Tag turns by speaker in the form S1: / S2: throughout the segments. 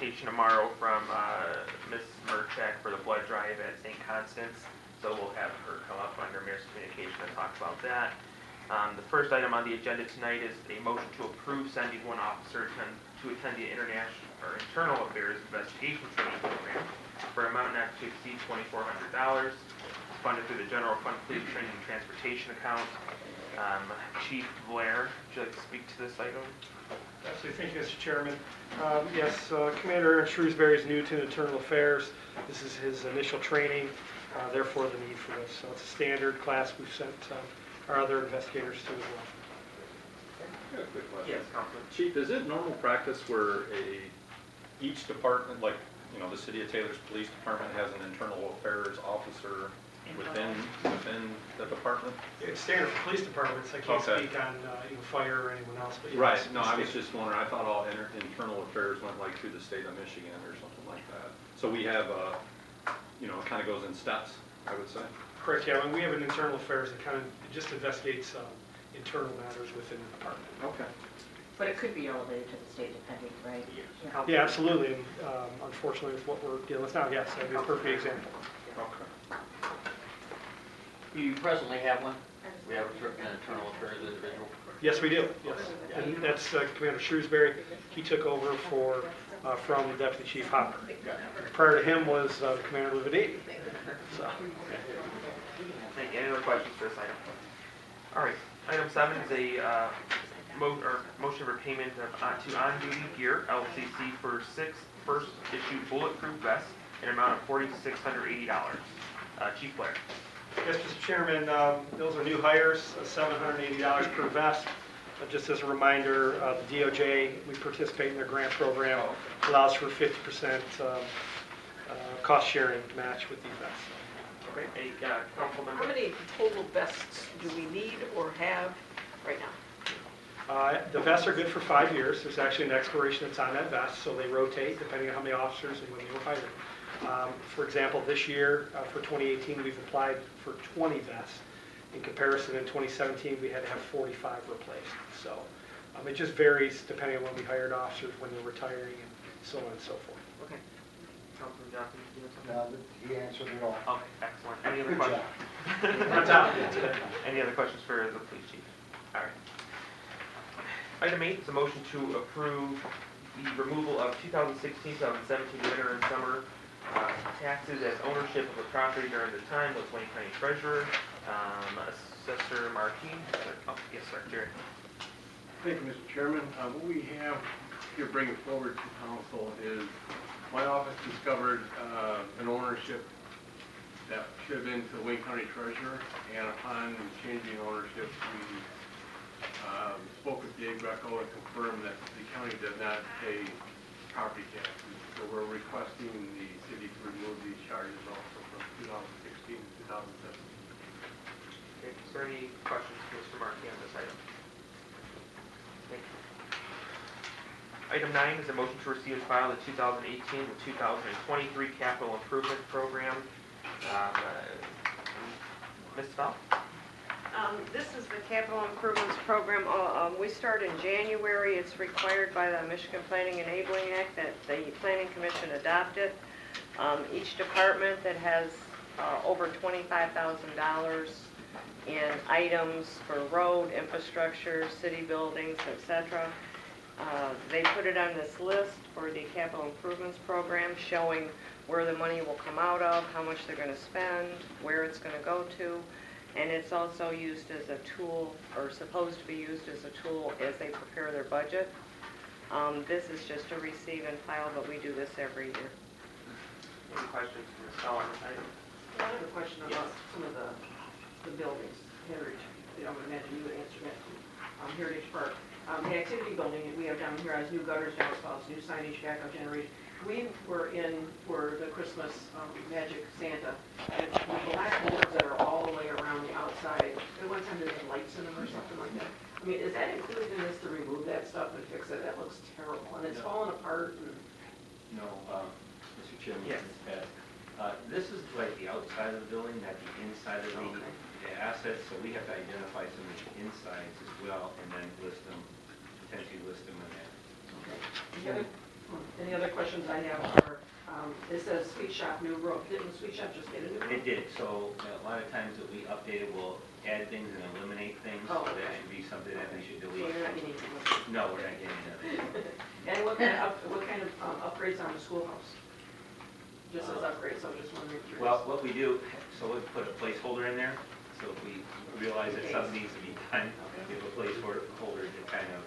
S1: invitation tomorrow from Ms. Merchak for the blood drive at St. Constance. So we'll have her come up under Mayor's Communication and talk about that. The first item on the agenda tonight is a motion to approve sending one officer to attend the Internal Affairs Investigation Training Program for an amount not to exceed $2,400, funded through the General Fund Fleet Training and Transportation account. Chief Blair, would you like to speak to this item?
S2: Absolutely. Thank you, Mr. Chairman. Yes, Commander Shrewsbury is new to Internal Affairs. This is his initial training, therefore the need for this. So it's a standard class we've sent our other investigators to as well.
S3: I got a quick question.
S1: Yes, Councilman.
S3: Chief, is it normal practice where each department, like the City of Taylor's Police Department, has an internal affairs officer within the department?
S2: It's standard for police departments. I can't speak on fire or anyone else. But
S3: right. No, I was just wondering. I thought all internal affairs went like through the state of Michigan or something like that. So we have it kind of goes in steps, I would say.
S2: Correct. Yeah. We have an internal affairs that kind of just investigates internal matters within the department.
S3: Okay.
S4: But it could be elevated to the state depending, right?
S1: Yes.
S2: Yeah, absolutely. And unfortunately, with what we're dealing with now, yes, that would be a perfect example.
S3: Okay.
S5: You presently have one? We have an internal affairs individual?
S2: Yes, we do. Yes. And that's Commander Shrewsbury. He took over from Deputy Chief Hopper. Prior to him was the Commander of the Navy. So.
S1: Thank you. Any other questions for this item? All right. Item 7 is a motion for payment to On Duty Gear LCC for 6 first issue bulletproof vests in an amount of $4,680. Chief Blair.
S2: Yes, Mr. Chairman, those are new hires, $780 per vest. Just as a reminder, the DOJ, we participate in their grant program, allows for 50% cost sharing match with these vests.
S1: Okay. Council member.
S6: How many total vests do we need or have right now?
S2: The vests are good for 5 years. There's actually an expiration that's on that vest, so they rotate depending on how many officers and when they were hired. For example, this year, for 2018, we've applied for 20 vests. In comparison, in 2017, we had to have 45 replaced. So it just varies depending on when we hired officers, when they're retiring, and so on and so forth.
S1: Okay. Councilman Johnson, do you have something?
S7: No, he answered it all.
S1: Okay, excellent. Any other
S7: Good
S1: questions?
S7: job.
S1: Any other questions for the police chief? All right. Item 8 is a motion to approve the removal of 2016-2017 winter and summer taxes as ownership of the property during the time of Wayne County Treasurer. Assessor Markey. Oh, yes, sir, Jerry.
S8: Thank you, Mr. Chairman. What we have here bringing forward to council is my office discovered an ownership that should have been to the Wayne County Treasurer, and upon changing ownership, we spoke with Dave Greco and confirmed that the county does not pay property taxes. So we're requesting the city to remove these charges also from 2016 to 2017.
S1: Okay, is there any questions for Mr. Markey on this item? Thank you. Item 9 is a motion to receive and file the 2018 to 2023 capital improvement program. Ms. Fell?
S9: This is the capital improvements program. We start in January. It's required by the Michigan Planning Enabling Act that the Planning Commission adopt it. Each department that has over $25,000 in items for road, infrastructure, city buildings, etc. They put it on this list for the capital improvements program, showing where the money will come out of, how much they're going to spend, where it's going to go to. And it's also used as a tool, or supposed to be used as a tool as they prepare their budget. This is just a receive and file, but we do this every year.
S1: Any questions for Ms. Fell on this item?
S6: I have a question about some of the buildings, Heritage. I would imagine you would answer that too. Heritage Park. The activity building we have down here has new gutters, downspouts, new signage, backup generation. We were in for the Christmas Magic Santa, and the black boards that are all the way around the outside. At one time they had lights in them or something like that. I mean, is that included in this to remove that stuff and fix it? That looks terrible, and it's falling apart. And...
S5: No, Mr. Chairman,
S1: yes.
S5: This is like the outside of the building, not the inside of the assets, so we have to identify some of the insides as well, and then list them, potentially list them in that.
S6: Okay. Any other questions I have are, it says Sweet Shop new road. Didn't the Sweet Shop just get a new road?
S5: It did, so a lot of times that we update it, we'll add things and eliminate things.
S6: Oh,
S5: That
S6: okay.
S5: should be something that we should
S6: So
S5: delete.
S6: you're not getting it.
S5: No, we're not getting it.
S6: And what kind of upgrades on the schoolhouse? Just as upgrades, so I'm just wondering.
S5: Well, what we do, so we put a placeholder in there, so if we realize that something needs to be done, we have a placeholder to kind of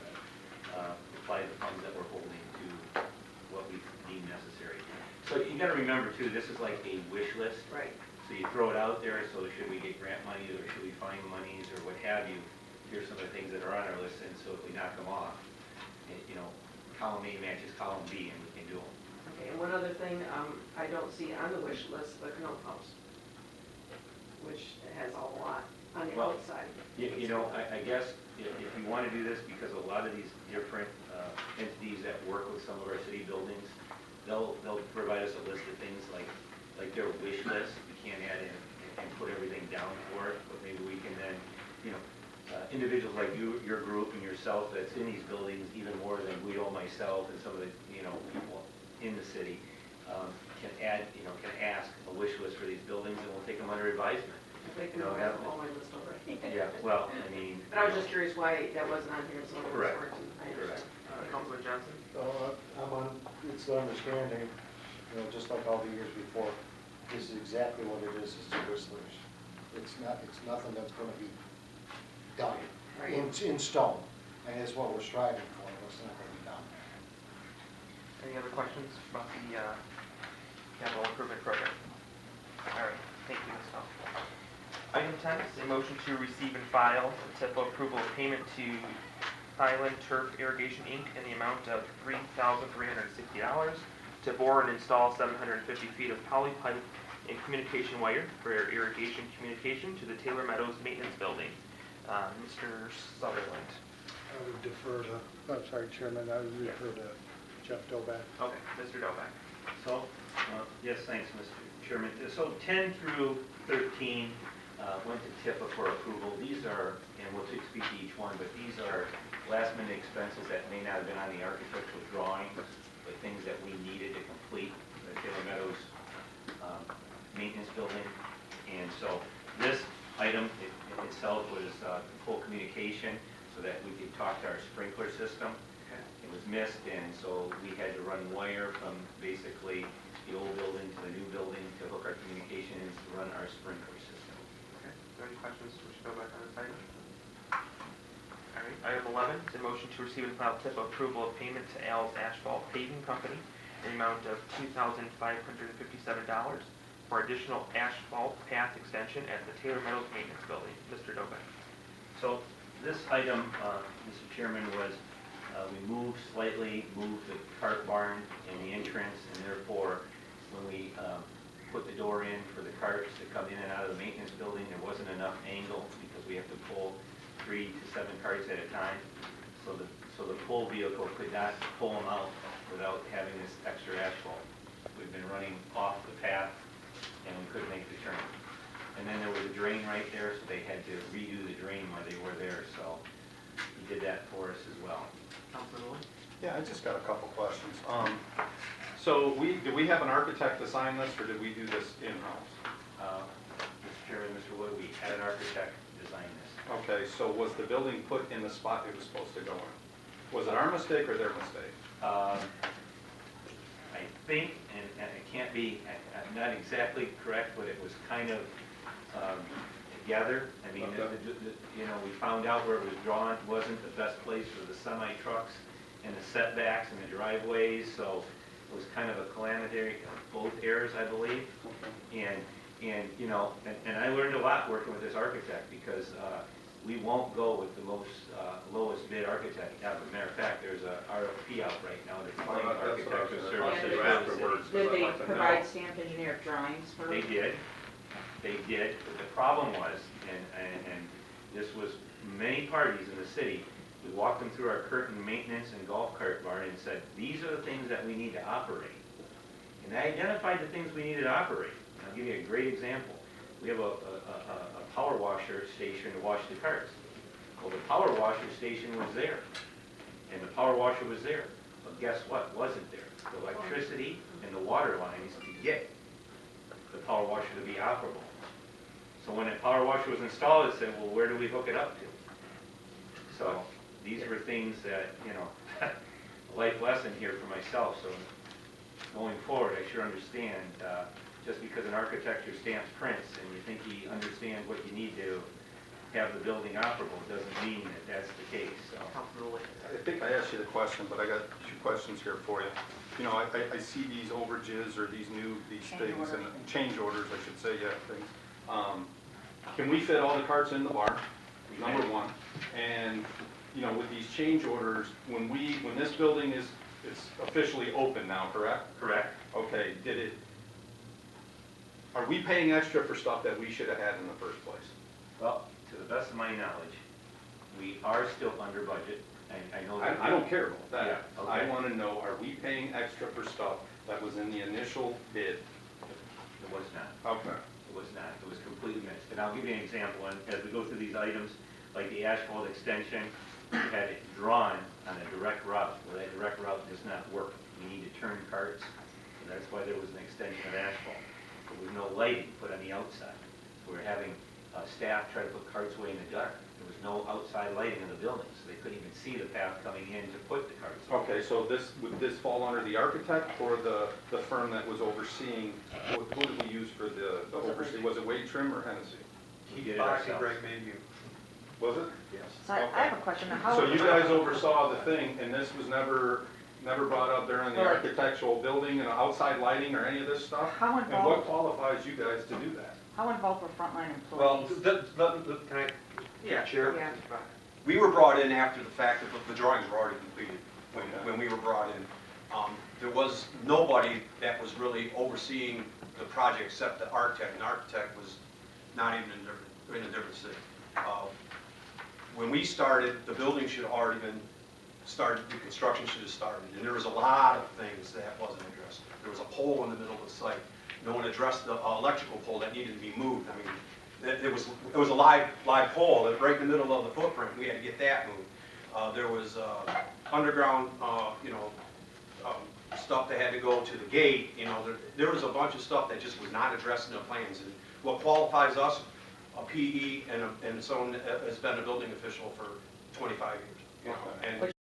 S5: apply the funds that we're holding to what we deem necessary. So you gotta remember too, this is like a wish list.
S6: Right.
S5: So you throw it out there, so should we get grant money, or should we find monies, or what have you, here's some of the things that are on our list, and so if we knock them off, column A matches column B, and we can do them.
S6: Okay, and one other thing, I don't see on the wish list, the canal pumps, which has a lot on the
S5: Well,
S6: outside.
S5: I guess if you want to do this, because a lot of these different entities that work with some of our city buildings, they'll provide us a list of things like their wish list. We can't add in and put everything down for it, but maybe we can then, individuals like you, your group, and yourself that's in these buildings, even more than Guido, myself, and some of the, people in the city, can add, can ask a wish list for these buildings, and we'll take them under advisement.
S6: I think we have all my list already.
S5: Yeah, well, I mean.
S6: But I was just curious why that wasn't on here, so it was
S5: Correct.
S6: working. I understand.
S1: Councilman Johnson?
S7: It's the understanding, just like all the years before, this is exactly what it is, it's a wish list. It's nothing that's gonna be done
S6: Right.
S7: in stone, and it's what we're striving for, it's not gonna be done.
S1: Any other questions about the capital improvement program? All right, thank you, Ms. Hull. Item 10 is a motion to receive and file typical approval of payment to Highland Turf Irrigation, Inc. in the amount of $3,360 to bore and install 750 feet of poly pipe and communication wire for irrigation communication to the Taylor Meadows Maintenance Building. Mr. Sutherland.
S2: I would defer to, I'm sorry, Chairman, I would refer to Jeff Doback.
S1: Okay, Mr. Novak.
S5: So, yes, thanks, Mr. Chairman. So 10 through 13 went to TIPA for approval. These are, and we'll speak to each one, but these are last-minute expenses that may not have been on the architectural drawing, but things that we needed to complete the Taylor Meadows maintenance building. And so this item itself was full communication so that we could talk to our sprinkler system. It was missed, and so we had to run wire from basically the old building to the new building to hook our communication and to run our sprinkler system.
S1: Okay, are there any questions for Mr. Novak on this item? All right, item 11 is a motion to receive and file TIPA approval of payment to Al's Asphalt Paving Company in the amount of $2,557 for additional asphalt path extension at the Taylor Meadows Maintenance Building. Mr. Novak.
S5: So this item, Mr. Chairman, was we moved the cart barn and the entrance, and therefore when we put the door in for the carts to come in and out of the maintenance building, there wasn't enough angle because we have to pull 3 to 7 carts at a time. So the pull vehicle could not pull them out without having this extra asphalt. We've been running off the path and we couldn't make the turn. And then there was a drain right there, so they had to redo the drain while they were there, so he did that for us as well.
S1: Councilman Wood?
S3: Yeah, I just got a couple questions. So did we have an architect design this, or did we do this in-house?
S5: Mr. Chairman, Mr. Wood, we had an architect design this.
S3: Okay, so was the building put in the spot it was supposed to go in? Was it our mistake or their mistake?
S5: I think, and it can't be, I'm not exactly correct, but it was kind of together. I mean,
S3: Okay.
S5: we found out where it was drawn wasn't the best place for the semi-trucks and the setbacks and the driveways, so it was kind of a calamity of both errors, I believe.
S3: Okay.
S5: And I learned a lot working with this architect because we won't go with the lowest bid architect. As a matter of fact, there's a RFP out right now that's finding
S3: Well, that's what I was
S5: architectural
S3: gonna ask
S5: services
S3: you
S5: for the
S3: afterwards.
S5: city.
S4: Did they
S3: I'd like to
S4: provide
S3: know.
S4: stamped engineered drawings for?
S5: They did, but the problem was, and this was many parties in the city, we walked them through our curtain maintenance and golf cart barn and said, these are the things that we need to operate. And they identified the things we needed to operate. I'll give you a great example. We have a power washer station to wash the carts. Well, the power washer station was there, and the power washer was there, but guess what wasn't there? electricity and the water lines to get the power washer to be operable. So when that power washer was installed, it said, well, where do we hook it up to? So these were things that, you know, a life lesson here for myself. So going forward, I sure understand, just because an architect stamps prints and you think he understands what you need to have the building operable, doesn't mean that that's the case, so.
S3: I think I asked you the question, but I got 2 questions here for you. You know, I see these overages or these things, and change orders, I should say, yeah, things. Can we fit all the carts in the bar? Number one. And, you know, with these change orders, when this building it's officially open now, correct?
S5: Correct.
S3: Okay, are we paying extra for stuff that we should have had in the first place?
S5: Well, to the best of my knowledge, we are still under budget, and I know that.
S3: I don't care about that.
S5: Yeah, okay.
S3: I want to know, are we paying extra for stuff that was in the initial bid?
S5: It was not.
S3: Okay.
S5: It was not. It was completely mixed. And I'll give you an example. And as we go through these items, like the asphalt extension, we had it drawn on a direct route. Well, that direct route does not work. We need to turn carts, so that's why there was an extension of asphalt. There was no lighting put on the outside. So we're having staff try to put carts away in the dark. There was no outside lighting in the building, so they couldn't even see the path coming in to put the carts.
S3: Okay, so would this fall under the architect or the firm that was overseeing? Who did we use for the oversee? Was it Wade Trim or Hennessy?
S5: We did it ourselves.
S3: Was it?
S5: Yes.
S4: So I have a question. How?
S3: So you guys oversaw the thing, and this was never brought up during the
S4: Well,
S3: architectural building and outside lighting or any of this stuff?
S4: How
S3: And what
S4: involved,
S3: qualifies you guys to do that?
S4: how involved were frontline
S10: Well,
S4: employees?
S10: can I,
S6: Yeah.
S10: Chair?
S6: Yeah.
S10: We were brought in after the fact that the drawings were already completed when we were brought in. There was nobody that was really overseeing the project except the architect, and the architect was not even in a different city. When we started, the building should have already been started, the construction should have started, and there was a lot of things that wasn't addressed. There was a pole in the middle of the site. No one addressed the electrical pole that needed to be moved. I mean, it was a live pole that right in the middle of the footprint. We had to get that moved. There was underground, stuff that had to go to the gate. You know, there was a bunch of stuff that just was not addressed in the plans. And what qualifies us, a PE and someone has been a building official for 25 years. You know, and